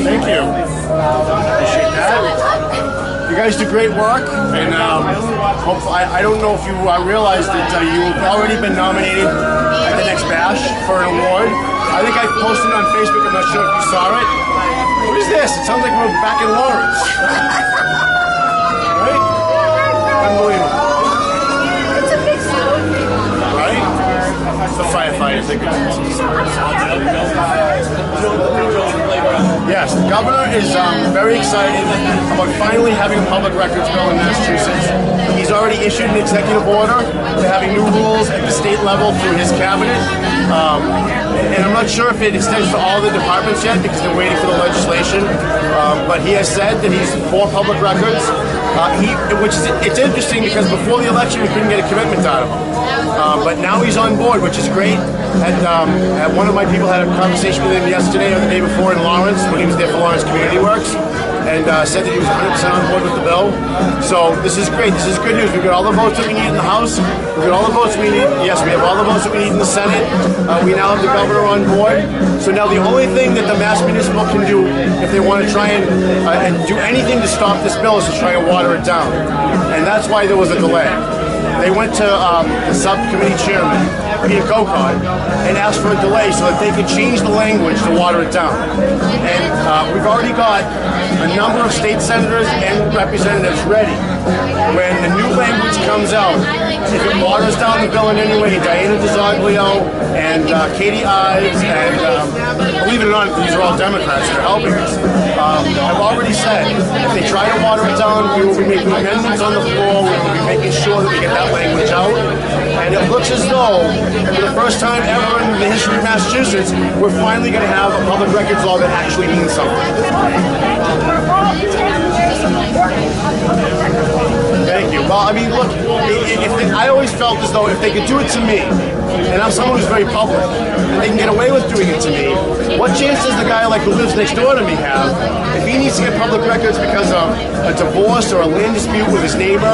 Thank you. Appreciate that. You guys do great work, and hopefully, I don't know if you realize that you've already been nominated at the next bash for an award. I think I posted it on Facebook. I'm not sure if you saw it. What is this? It sounds like we're back in Lawrence. Right? Unbelievable. It's a big story. Right? The firefighters, they could do this. Yes, the governor is very excited about finally having a public records bill in Massachusetts. He's already issued an executive order to having new rules at the state level through his cabinet. And I'm not sure if it extends to all the departments yet because they're waiting for the legislation. But he has said that he's for public records. It's interesting because before the election we couldn't get a commitment out of him. But now he's on board, which is great. And one of my people had a conversation with him yesterday or the day before in Lawrence when he was there for Lawrence Community Works, and said that he was 100% on board with the bill. So this is great. This is good news. We've got all the votes that we need in the House. We've got all the votes we need. Yes, we have all the votes that we need in the Senate. We now have the governor on board. So now the only thing that the Mass Municipal can do if they want to try and do anything to stop this bill is to try and water it down. And that's why there was a delay. They went to the subcommittee chairman, Peter Kokon, and asked for a delay so that they could change the language to water it down. And we've already got a number of state senators and representatives ready. When the new language comes out, if it waters down the bill in any way, Diana DeZoglio and Katie Ives, and believe it or not, these are all Democrats that are helping us, have already said if they try to water it down, we will be making amendments on the floor, we will be making sure that we get that language out. And it looks as though, for the first time ever in the history of Massachusetts, we're finally going to have a public records law that actually means something. Thank you. Well, I mean, look, I always felt as though if they could do it to me, and I'm someone who's very public, and they can get away with doing it to me, what chance does the guy like who lives next door to me have if he needs to get public records because of a divorce or a land dispute with his neighbor?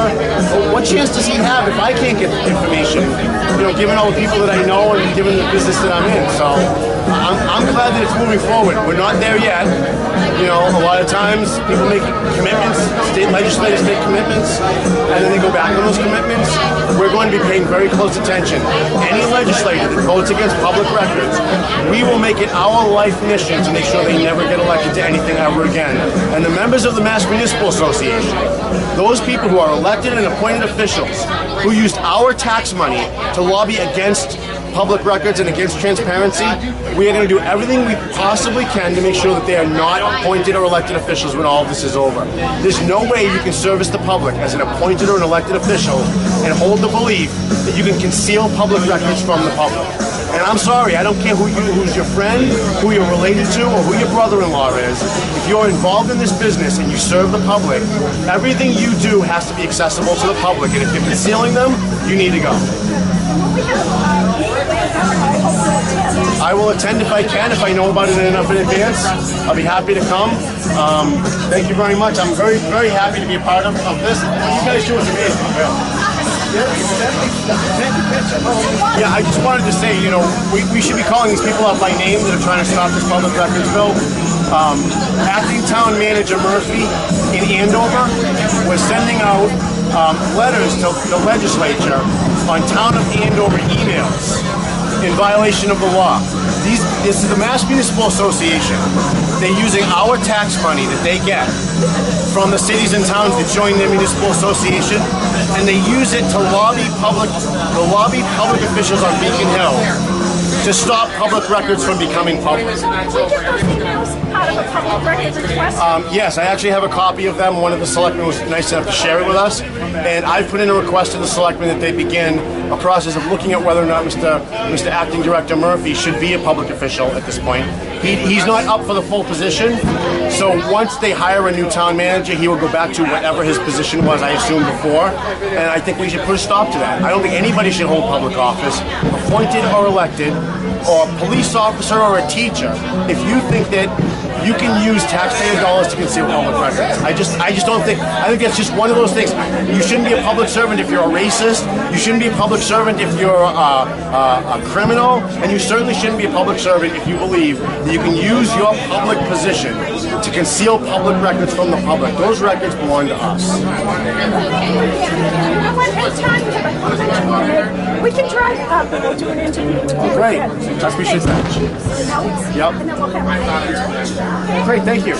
What chance does he have if I can't get information, given all the people that I know and given the business that I'm in? So I'm glad that it's moving forward. We're not there yet. A lot of times people make commitments, state legislators make commitments, and then they go back on those commitments. We're going to be paying very close attention. Any legislator that votes against public records, we will make it our life mission to make sure they never get elected to anything ever again. And the members of the Mass Municipal Association, those people who are elected and appointed officials who used our tax money to lobby against public records and against transparency, we are going to do everything we possibly can to make sure that they are not appointed or elected officials when all of this is over. There's no way you can service the public as an appointed or an elected official and hold the belief that you can conceal public records from the public. And I'm sorry, I don't care who's your friend, who you're related to, or who your brother-in-law is. If you're involved in this business and you serve the public, everything you do has to be accessible to the public. And if you're concealing them, you need to go. I will attend if I can, if I know about it enough in advance. I'll be happy to come. Thank you very much. I'm very, very happy to be a part of this. What you guys do is amazing. Yeah, I just wanted to say, we should be calling these people out by name that are trying to stop this public records bill. Acting Town Manager Murphy in Andover was sending out letters to the legislature on Town of Andover emails in violation of the law. This is the Mass Municipal Association. They're using our tax money that they get from the cities and towns that join their municipal association, and they use it to lobby public officials on Beacon Hill to stop public records from becoming public. Yes, I actually have a copy of them. One of the selectmen was nice enough to share it with us, and I've put in a request to the selectmen that they begin a process of looking at whether or not Mr. Acting Director Murphy should be a public official at this point. He's not up for the full position, so once they hire a new town manager, he will go back to whatever his position was, I assume, before, and I think we should put a stop to that. I don't think anybody should hold public office, appointed or elected, or a police officer or a teacher, if you think that you can use taxpayer dollars to conceal public records. I just don't think. I think that's just one of those things. You shouldn't be a public servant if you're a racist. You shouldn't be a public servant if you're a criminal, and you certainly shouldn't be a public servant if you believe that you can use your public position to conceal public records from the public. Those records belong to us. You know what? Anytime we have a comment moment, we can drive up and we'll do an interview. Great. I appreciate that. Yep. And then we'll have Great. Thank you.